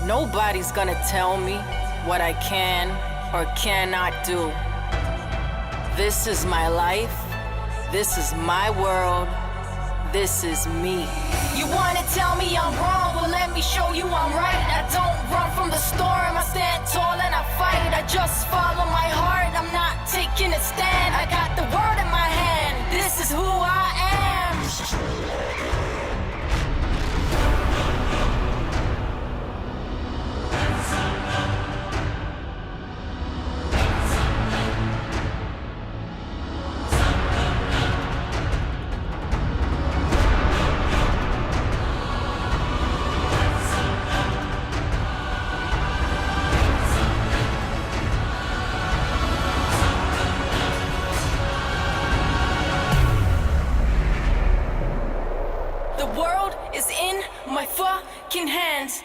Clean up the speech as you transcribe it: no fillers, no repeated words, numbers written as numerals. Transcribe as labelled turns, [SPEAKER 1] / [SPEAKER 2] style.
[SPEAKER 1] Nobody's gonna tell me what I can or cannot do. This is my life. This is my world. This is me. You wanna tell me I'm wrong? Well, let me show you I'm right. I don't run from the storm. I stand tall and I fight. I just follow my heart. I'm not taking a stand. I got the word in my hand. This is who I am. The world is in my fucking hands.